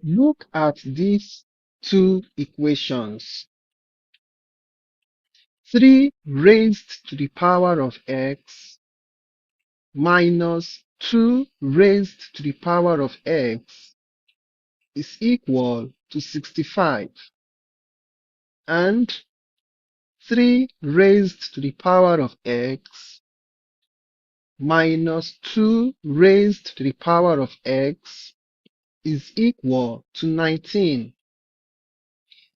Look at these two equations. 3 raised to the power of x minus 2 raised to the power of x is equal to 65, and 3 raised to the power of x minus 2 raised to the power of x is equal to 19.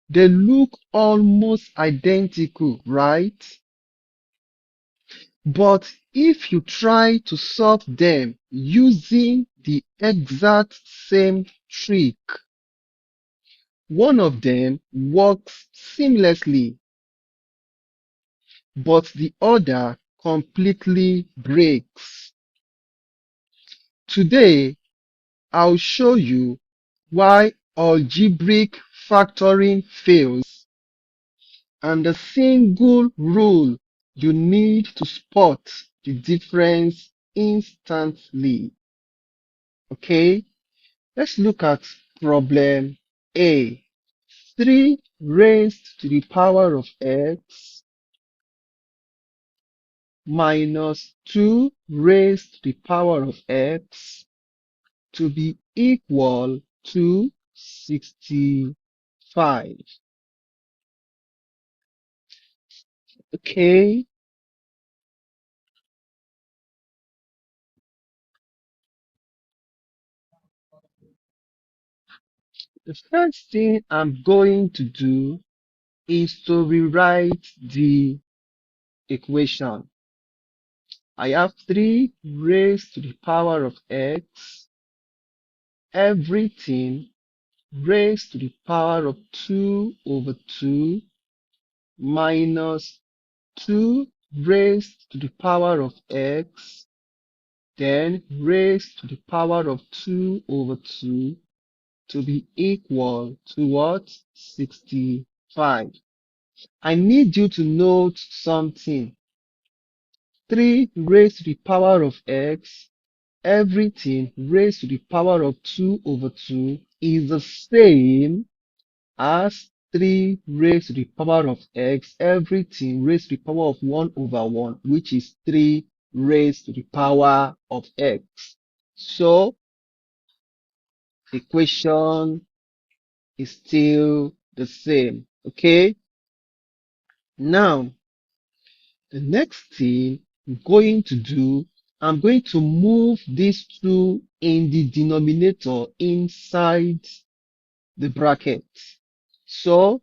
They look almost identical, right? But if you try to solve them using the exact same trick, one of them works seamlessly, but the other completely breaks. Today, I'll show you why algebraic factoring fails and the single rule you need to spot the difference instantly. Okay, let's look at problem A. 3 raised to the power of x minus 2 raised to the power of x to be equal to 65. Okay, the first thing I'm going to do is to rewrite the equation. I have 3 raised to the power of x, everything raised to the power of 2 over 2 minus 2 raised to the power of x, then raised to the power of 2 over 2 to be equal to what? 65. I need you to note something. 3 raised to the power of x, everything raised to the power of 2 over 2 is the same as 3 raised to the power of x, everything raised to the power of 1 over 1, which is 3 raised to the power of x. So, equation is still the same. Okay? Now, the next thing I'm going to do, I'm going to move these two in the denominator inside the bracket. So,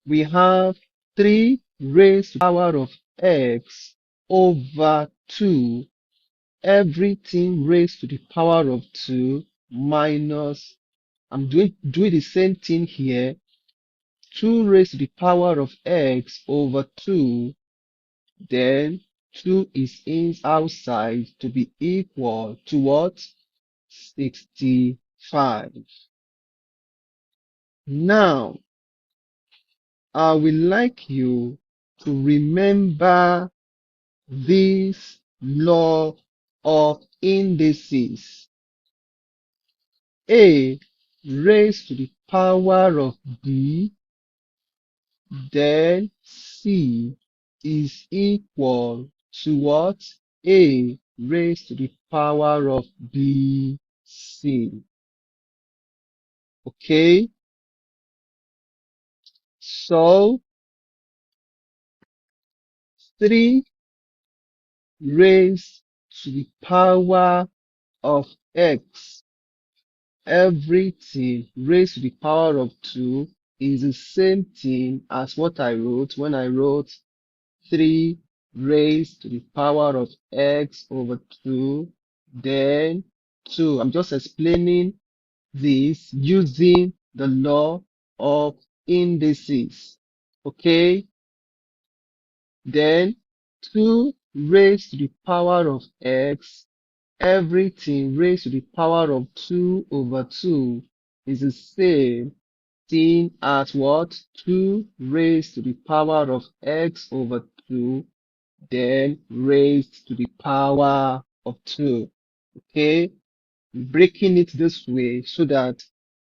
we have 3 raised to the power of x over 2, everything raised to the power of 2 minus, I'm doing the same thing here, 2 raised to the power of x over 2, then 2 is in outside to be equal to what? 65. Now, I would like you to remember this law of indices. A raised to the power of b, then c is equal to what? A raised to the power of b, c. Okay, so 3 raised to the power of x, everything raised to the power of 2 is the same thing as what I wrote when I wrote 3 raised to the power of x over 2, then 2. I'm just explaining this using the law of indices. Okay, then 2 raised to the power of x, everything raised to the power of 2 over 2 is the same thing as what? 2 raised to the power of x over 2, then raised to the power of 2. Okay, breaking it this way so that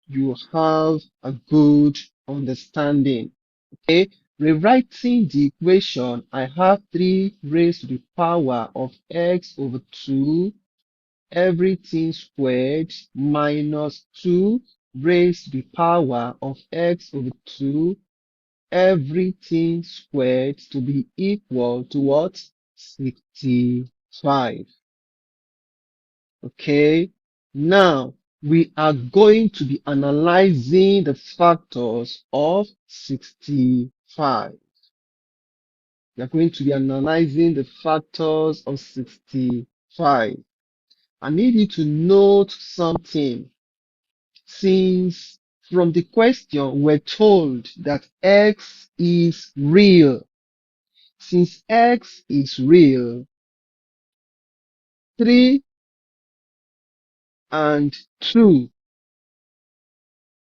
you have a good understanding. Okay, rewriting the equation, I have 3 raised to the power of x over 2 everything squared minus 2 raised to the power of x over 2 everything squared to be equal to what? 65. Okay, now we are going to be analyzing the factors of 65. We are going to be analyzing the factors of 65. I need you to note something. Since from the question we're told that x is real. Since x is real, 3 and 2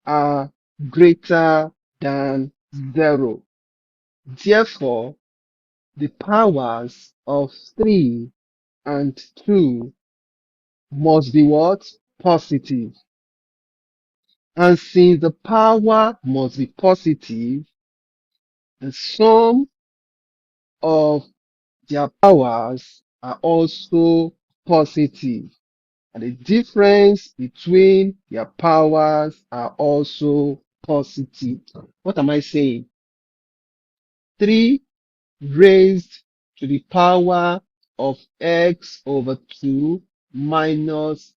are greater than 0. Therefore, the powers of 3 and 2 must be what? Positive. And since the power must be positive, the sum of their powers are also positive. And the difference between their powers are also positive. What am I saying? 3 raised to the power of x over 2 minus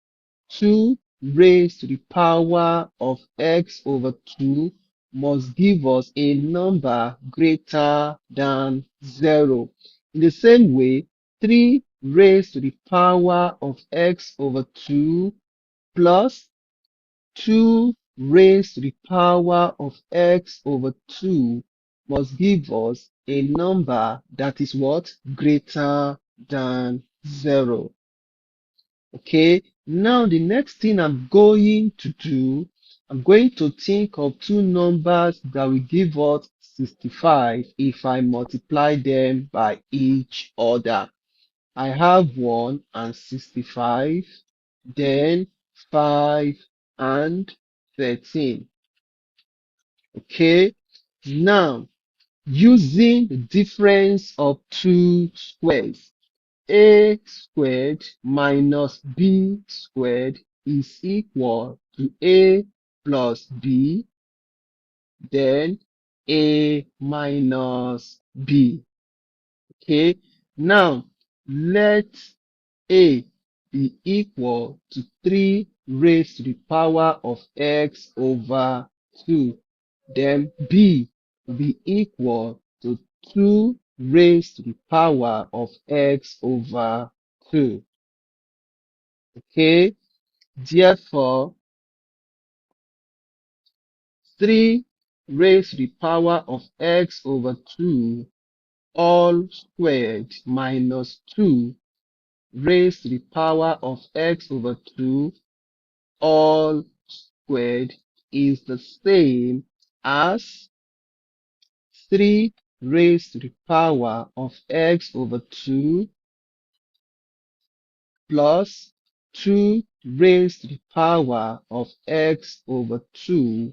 2 raised to the power of x over 2 must give us a number greater than 0. In the same way, 3 raised to the power of x over 2 plus 2 raised to the power of x over 2 must give us a number that is what? Greater than 0. Okay, now the next thing I'm going to do, I'm going to think of two numbers that will give us 65 if I multiply them by each other. I have 1 and 65, then 5 and 13. Okay, now using the difference of two squares, a squared minus b squared is equal to a plus b, then a minus b. Okay, now let a be equal to 3 raised to the power of x over 2. Then b will be equal to 2 raised to the power of x over 2. Okay, therefore 3 raised to the power of x over 2 all squared minus 2 raised to the power of x over 2 all squared is the same as 3 raised to the power of x over 2 plus 2 raised to the power of x over 2,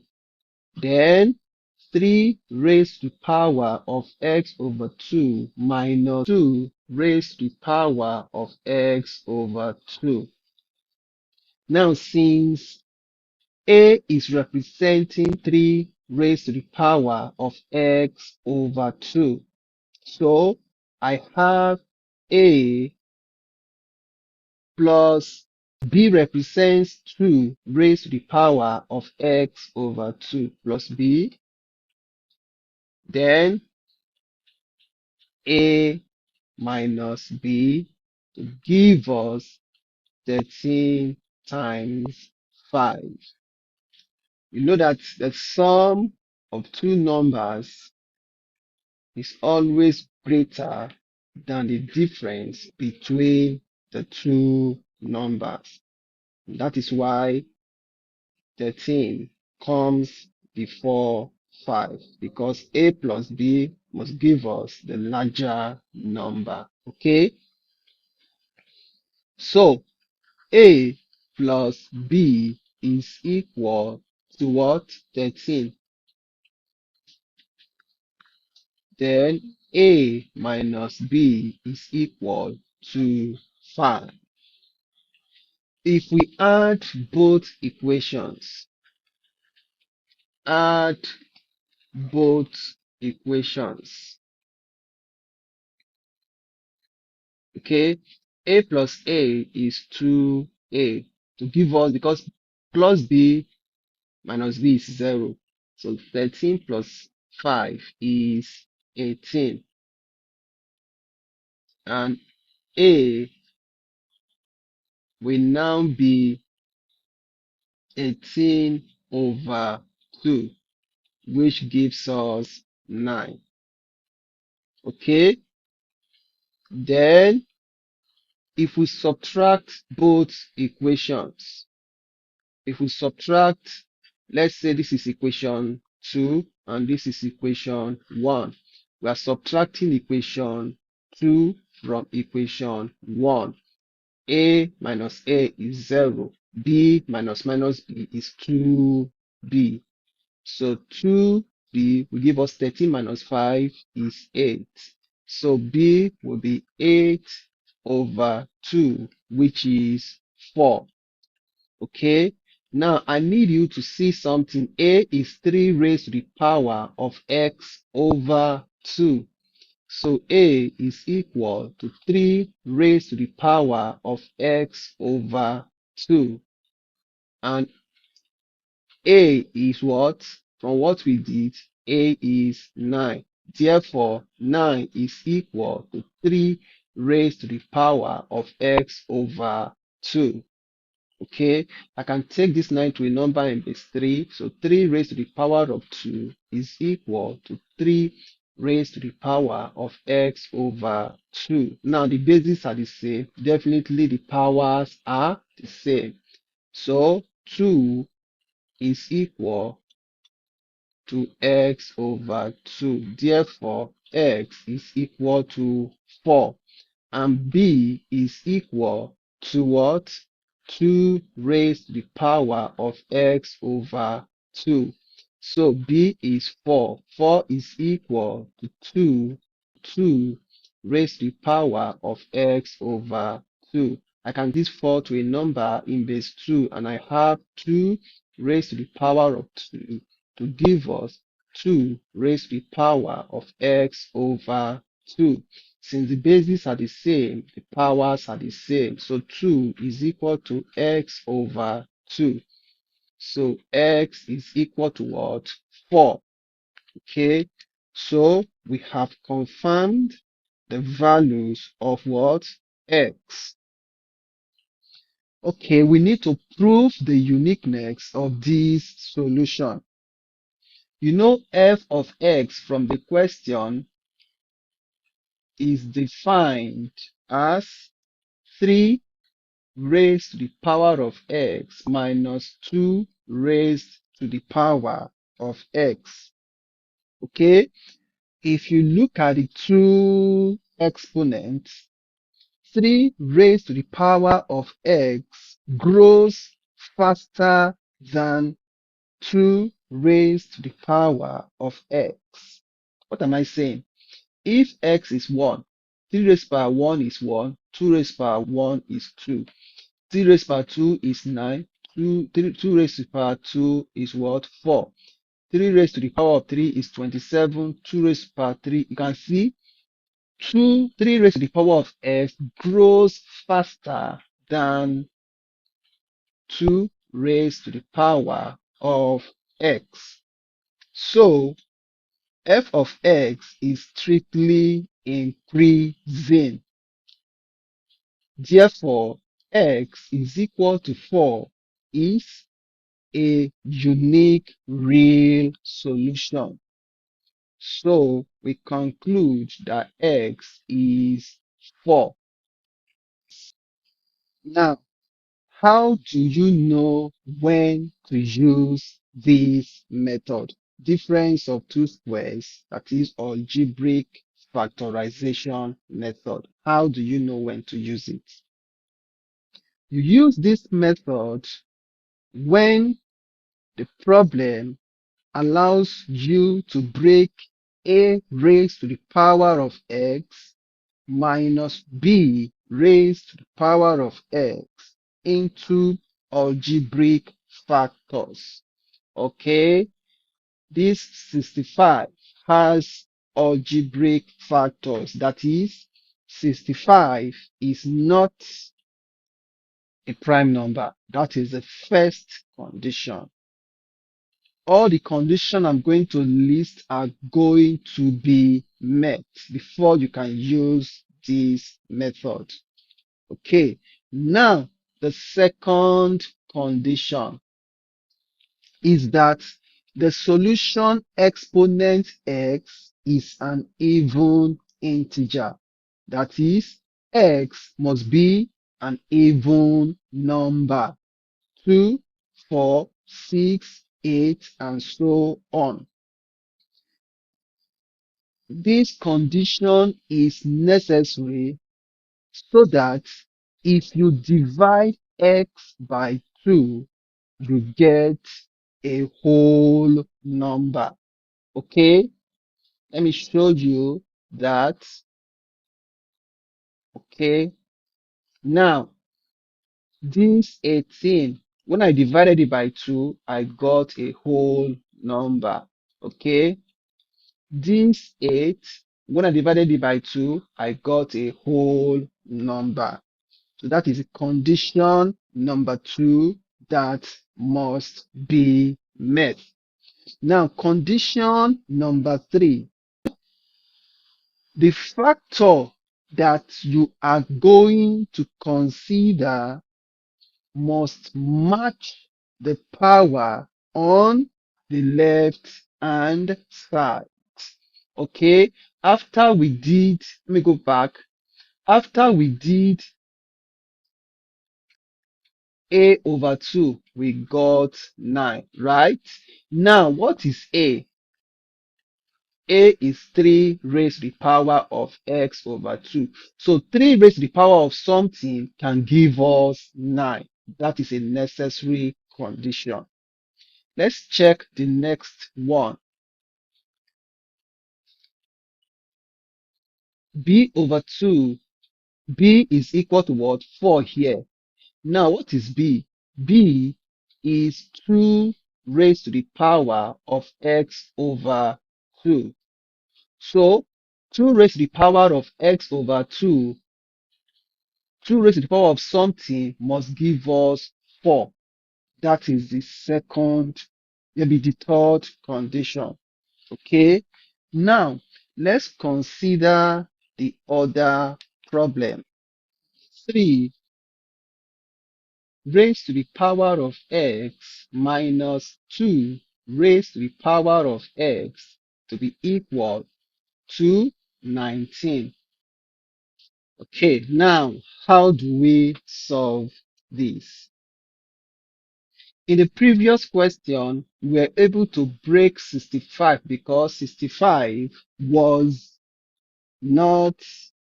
then 3 raised to the power of x over 2 minus 2 raised to the power of x over 2. Now, since a is representing 3 raised to the power of x over 2, so I have a plus b represents 2 raised to the power of x over 2 plus b, then a minus b to give us 13 times 5. You know that the sum of two numbers is always greater than the difference between the two numbers. That is why 13 comes before 5, because a plus b must give us the larger number. Okay, so a plus b is equal to what? 13. Then A minus B is equal to 5. If we add both equations, add both equations, okay, A plus A is 2A to give us, because plus B minus B is 0. So 13 plus 5 is 18. And A will now be 18 over 2, which gives us 9. Okay, then if we subtract both equations, if we subtract, let's say this is equation 2 and this is equation 1. We are subtracting equation 2 from equation 1. A minus A is 0. B minus minus B is 2B. So 2B will give us 13 minus 5 is 8. So B will be 8 over 2, which is 4. Okay, now I need you to see something. A is 3 raised to the power of x over 2. So A is equal to 3 raised to the power of x over 2. And A is what? From what we did, A is 9. Therefore, 9 is equal to 3 raised to the power of x over 2. Okay, I can take this 9 to a number in base 3. So 3 raised to the power of 2 is equal to 3 raised to the power of x over 2. Now the bases are the same. Definitely the powers are the same. So 2 is equal to x over 2. Therefore, x is equal to 4. And b is equal to what? 2 raised to the power of x over 2. So b is 4. 4 is equal to 2 raised to the power of x over 2. I can this 4 to a number in base 2, and I have 2 raised to the power of 2 to give us 2 raised to the power of x over 2. Since the bases are the same, the powers are the same. So 2 is equal to x over 2. So x is equal to what? 4. Okay. So we have confirmed the values of what? X. Okay, we need to prove the uniqueness of this solution. You know, f of x from the question is defined as 3 raised to the power of x minus 2 raised to the power of x. Okay, if you look at the two exponents, 3 raised to the power of x grows faster than 2 raised to the power of x. What am I saying? If x is 1, 3 raised to the power 1 is 1, 2 raised to the power 1 is 2. 3 raised to the power 2 is 9. 2 raised to the power 2 is what? 4. 3 raised to the power of 3 is 27. 2 raised to the power 3. You can see 3 raised to the power of x grows faster than 2 raised to the power of x. So f of x is strictly increasing. Therefore, x is equal to 4 is a unique real solution. So we conclude that x is 4. Now, how do you know when to use this method? Difference of two squares, that is algebraic factorization method. How do you know when to use it? You use this method when The problem allows you to break a raised to the power of x minus b raised to the power of x into algebraic factors. Okay, this 65 has algebraic factors. That is, 65 is not a prime number. That is the first condition. All the conditions I'm going to list are going to be met before you can use this method. Okay, now the second condition is that the solution exponent x is an even integer. That is, x must be an even number. 2, 4, 6, 8, and so on. This condition is necessary so that if you divide x by 2, you get a whole number. Okay, let me show you that. Okay, now this 18, when I divided it by 2, I got a whole number. Okay, this 8, when I divided it by 2, I got a whole number. So that is condition number 2 that must be met. Now, condition number 3. The factor that you are going to consider must match the power on the left hand side. Okay, after we did, let me go back. After we did a over 2, we got 9, right? Now, what is a? A is 3 raised to the power of x over 2. So 3 raised to the power of something can give us 9. That is a necessary condition. Let's check the next one. B over 2. B is equal to what? 4 here. Now, what is B? B is 2 raised to the power of x over 2. So, 2 raised to the power of x over 2, 2 raised to the power of something must give us 4. That is the second, maybe the third condition. Okay, now let's consider the other problem. 3 raised to the power of x minus 2 raised to the power of x to be equal to 19. Okay, now how do we solve this? In the previous question, we were able to break 65 because 65 was not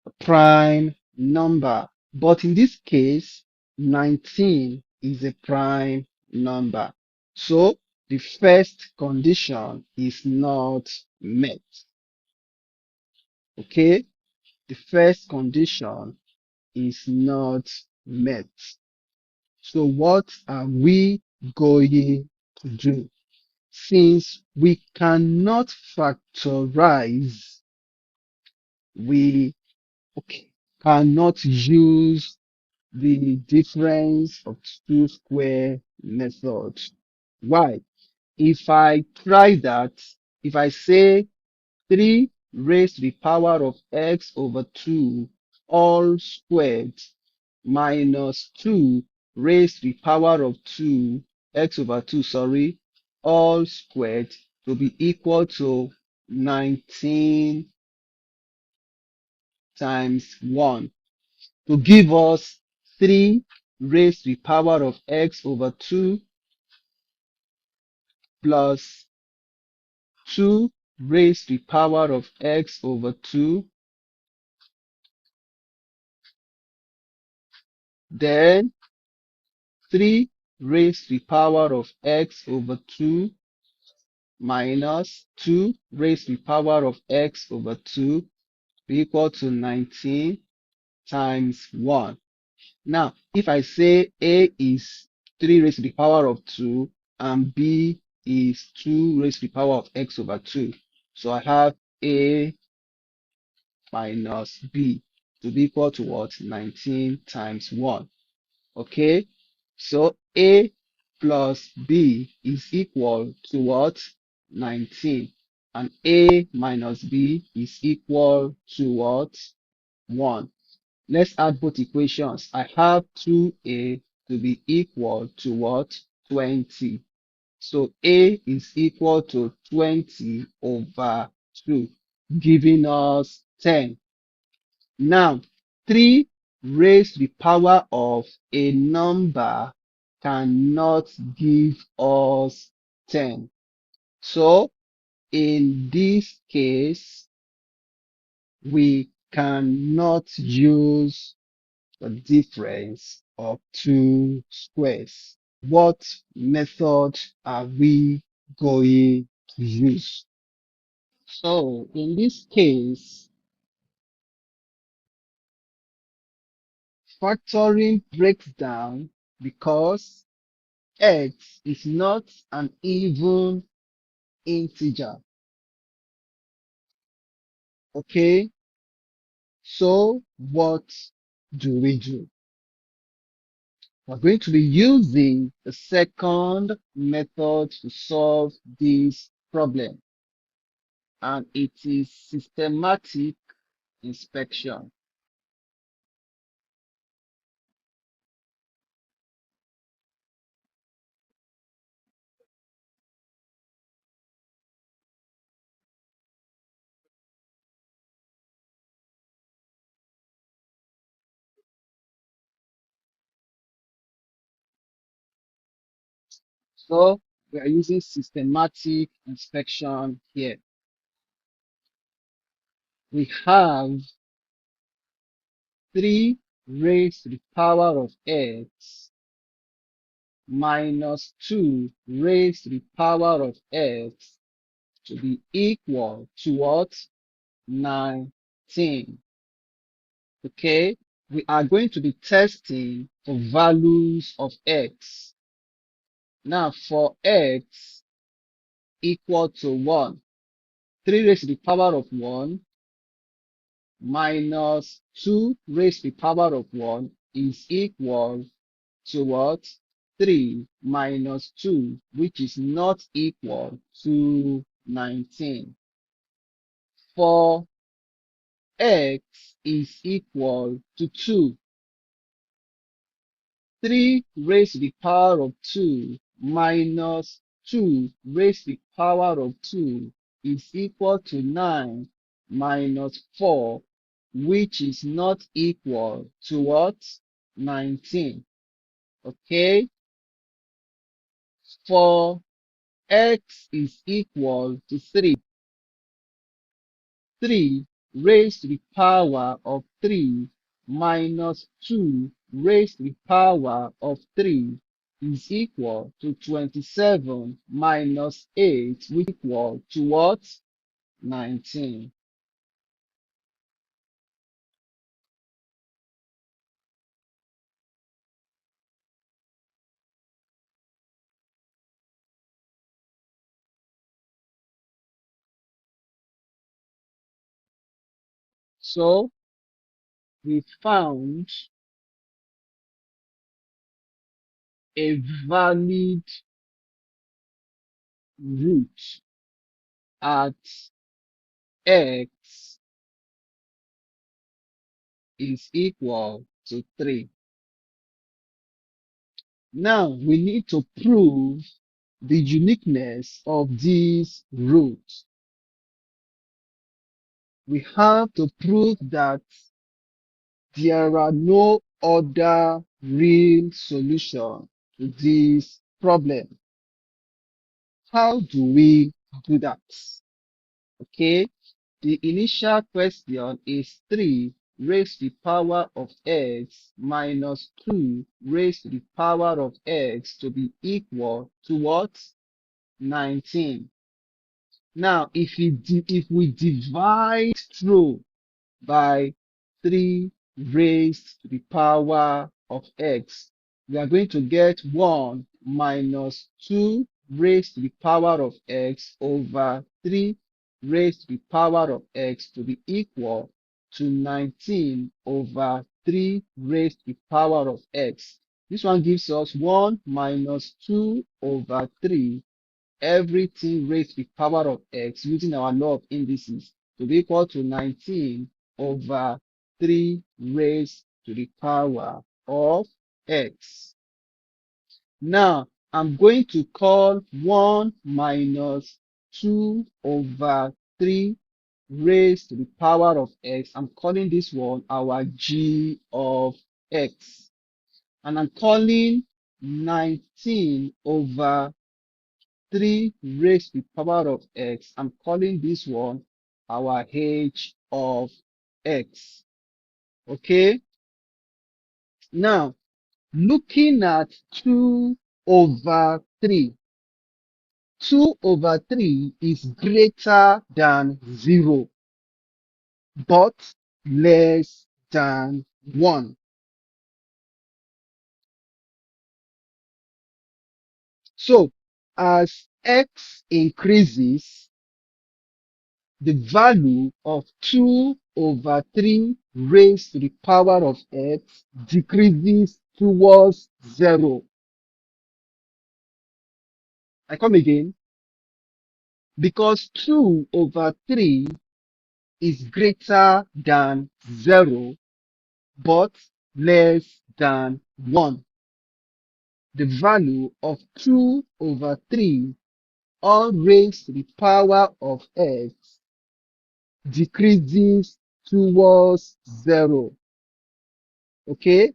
a prime number. But in this case, 19 is a prime number. So the first condition is not met. Okay, the first condition is not met. So what are we going to do? Since we cannot factorize, we cannot use the difference of two square method. Why? If I try that, if I say 3 raised to the power of x over 2 all squared minus 2 raised to the power of 2 x over 2, sorry, all squared to be equal to 19 times 1 to give us 3 raised to the power of x over 2 plus 2 raised to the power of x over 2, then 3 raised to the power of x over 2 minus 2 raised to the power of x over 2 equal to 19 times 1. Now, if I say a is 3 raised to the power of 2 and b is 2 raised to the power of x over 2, so I have a minus b to be equal to what? 19 times 1. Okay, so a plus b is equal to what? 19. And a minus b is equal to what? 1. Let's add both equations. I have 2a to be equal to what? 20. So a is equal to 20 over 2, giving us 10. Now, 3 raised to the power of a number cannot give us 10. So, in this case, we cannot use the difference of two squares. What method are we going to use? So, in this case, factoring breaks down because x is not an even integer. Okay, so what do we do? We're going to be using the second method to solve this problem, and it is systematic inspection. So we are using systematic inspection here. We have 3 raised to the power of x minus 2 raised to the power of x to be equal to what? 19. Okay, we are going to be testing for values of x. Now, for x equal to 1, 3 raised to the power of 1 minus 2 raised to the power of 1 is equal to what? 3 minus 2, which is not equal to 19. For x is equal to 2, 3 raised to the power of 2 minus 2 raised to the power of 2 is equal to 9 minus 4, which is not equal to what? 19. Okay, for x is equal to 3, 3 raised to the power of 3 minus 2 raised to the power of 3 is equal to 27 minus 8, which is equal to what? 19. So we found a valid root at x is equal to 3. Now we need to prove the uniqueness of these roots. We have to prove that there are no other real solution to this problem. How do we do that? Okay, the initial question is 3 raised to the power of x minus 2 raised to the power of x to be equal to what? 19. Now, if we divide through by 3 raised to the power of x, we are going to get 1 minus 2 raised to the power of x over 3 raised to the power of x to be equal to 19 over 3 raised to the power of x. This one gives us 1 minus 2 over 3 everything raised to the power of x using our law of indices to be equal to 19 over 3 raised to the power of x. Now, I'm going to call 1 minus 2 over 3 raised to the power of x. I'm calling this one our g of x. And I'm calling 19 over 3 raised to the power of x. I'm calling this one our h of x. Okay? Now, looking at 2 over 3. 2 over 3 is greater than 0, but less than 1. So, as x increases, the value of 2 over 3 raised to the power of x decreases towards 0. I come again. Because 2 over 3 is greater than 0, but less than 1. The value of 2 over 3 all raised to the power of x decreases towards 0. Okay?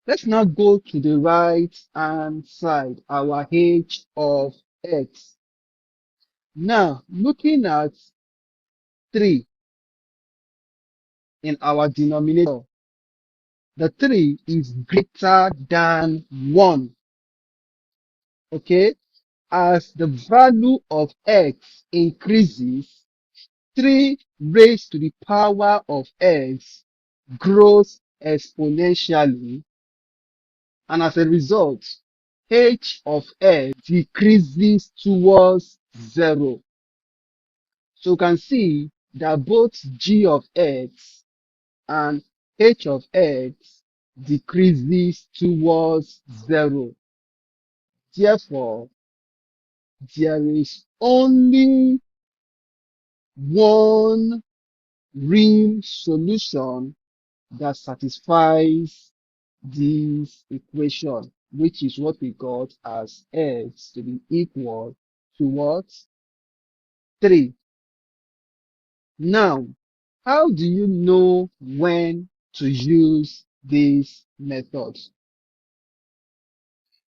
Let's now go to the right hand side, our h of x. Now, looking at 3 in our denominator, the 3 is greater than 1. Okay? As the value of x increases, 3 raised to the power of x grows exponentially, and as a result, h of x decreases towards 0. So you can see that both g of x and h of x decreases towards 0. Therefore, there is only one real solution that satisfies this equation, which is what we got as x to be equal to what? 3. Now, how do you know when to use this method?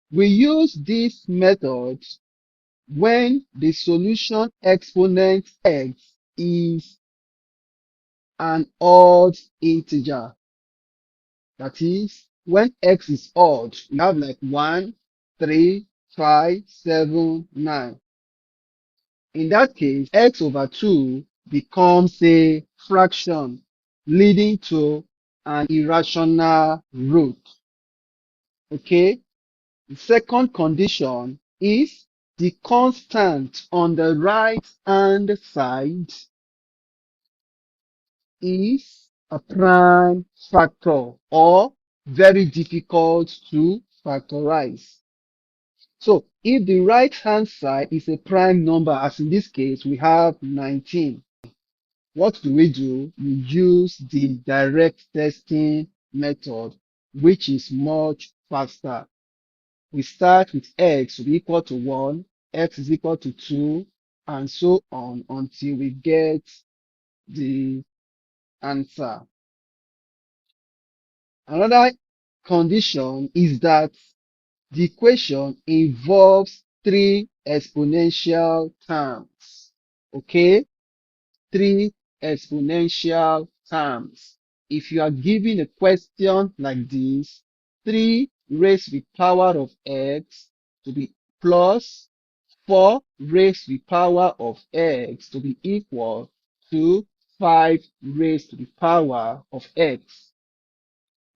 We use this method when the solution exponent x is an odd integer. That is, when x is odd, we have like 1, 3, 5, 7, 9. In that case, x over 2 becomes a fraction, leading to an irrational root. Okay? The second condition is the constant on the right hand side is a prime factor or very difficult to factorize. So if the right hand side is a prime number, as in this case we have 19, what do? We use the direct testing method, which is much faster. We start with x to be equal to 1, x is equal to 2, and so on until we get the answer. Another condition is that the equation involves 3 exponential terms. Okay? 3 exponential terms. if you are given a question like this, 3 raised to the power of x to be plus 4 raised to the power of x to be equal to 5 raised to the power of x.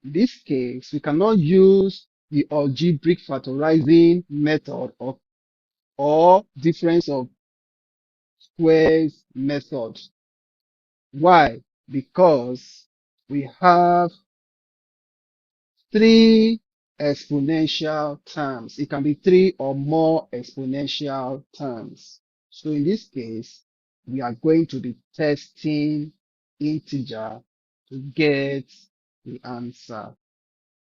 In this case, we cannot use the algebraic factorizing method or difference of squares method. Why? Because we have 3 exponential terms. It can be 3 or more exponential terms. So in this case, we are going to be testing integer to get the answer.